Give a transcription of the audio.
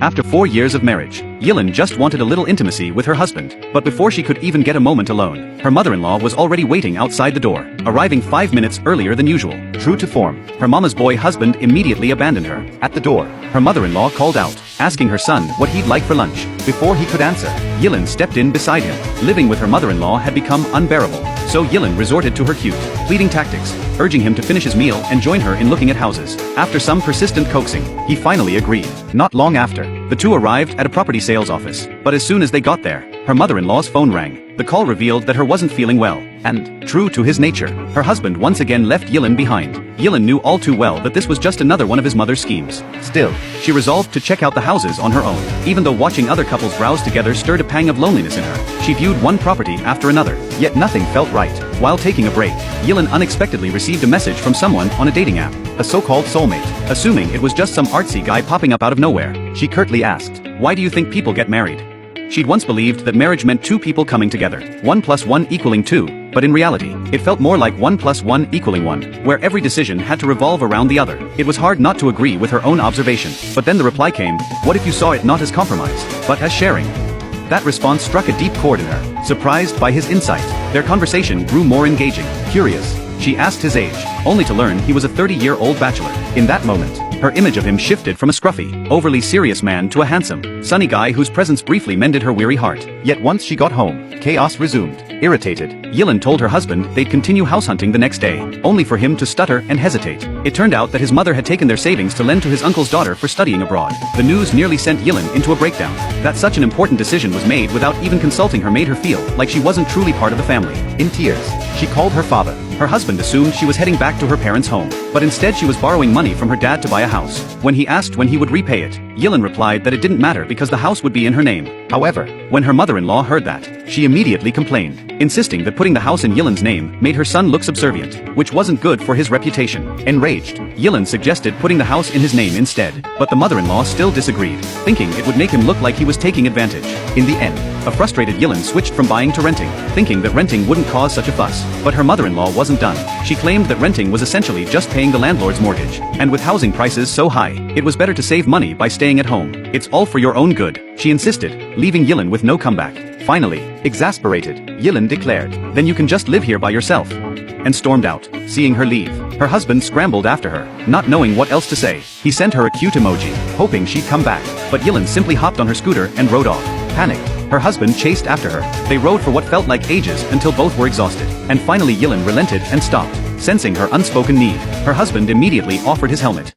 After 4 years of marriage, Yilin just wanted a little intimacy with her husband, but before she could even get a moment alone, her mother-in-law was already waiting outside the door, arriving 5 minutes earlier than usual. True to form, her mama's boy husband immediately abandoned her. At the door, her mother-in-law called out, asking her son what he'd like for lunch. Before he could answer, Yilin stepped in beside him. Living with her mother-in-law had become unbearable, so Yilin resorted to her cute, pleading tactics, urging him to finish his meal and join her in looking at houses. After some persistent coaxing, he finally agreed. Not long after, the two arrived at a property sales office, but as soon as they got there, her mother-in-law's phone rang. The call revealed that her wasn't feeling well, and, true to his nature, her husband once again left Yilin behind. Yilin knew all too well that this was just another one of his mother's schemes. Still, she resolved to check out the houses on her own. Even though watching other couples browse together stirred a pang of loneliness in her, she viewed one property after another, yet nothing felt right. While taking a break, Yilin unexpectedly received a message from someone on a dating app, a so-called soulmate. Assuming it was just some artsy guy popping up out of nowhere, she curtly asked, "Why do you think people get married?" She'd once believed that marriage meant two people coming together, 1 + 1 = 2, but in reality, it felt more like 1 + 1 = 1, where every decision had to revolve around the other. It was hard not to agree with her own observation, but then the reply came, "What if you saw it not as compromise, but as sharing?" That response struck a deep chord in her. Surprised by his insight, their conversation grew more engaging. Curious, she asked his age, only to learn he was a 30-year-old bachelor. In that moment, her image of him shifted from a scruffy, overly serious man to a handsome, sunny guy whose presence briefly mended her weary heart. Yet once she got home, chaos resumed. Irritated, Yilin told her husband they'd continue house hunting the next day, only for him to stutter and hesitate. It turned out that his mother had taken their savings to lend to his uncle's daughter for studying abroad. The news nearly sent Yilin into a breakdown. That such an important decision was made without even consulting her made her feel like she wasn't truly part of the family. In tears, she called her father. Her husband assumed she was heading back to her parents' home, but instead she was borrowing money from her dad to buy a house. When he asked when he would repay it, Yilin replied that it didn't matter because the house would be in her name. However, when her mother-in-law heard that, she immediately complained, insisting that putting the house in Yilin's name made her son look subservient, which wasn't good for his reputation. Enraged, Yilin suggested putting the house in his name instead, but the mother-in-law still disagreed, thinking it would make him look like he was taking advantage. In the end, a frustrated Yilin switched from buying to renting, thinking that renting wouldn't cause such a fuss. But her mother-in-law wasn't done. She claimed that renting was essentially just paying the landlord's mortgage, and with housing prices so high, it was better to save money by staying at home. It's all for your own good, she insisted, leaving Yilin with no comeback. Finally, exasperated, Yilin declared, "Then you can just live here by yourself," and stormed out. Seeing her leave, her husband scrambled after her, not knowing what else to say. He sent her a cute emoji, hoping she'd come back, but Yilin simply hopped on her scooter and rode off. Panicked, her husband chased after her. They rode for what felt like ages until both were exhausted, and finally Yilin relented and stopped. Sensing her unspoken need, her husband immediately offered his helmet.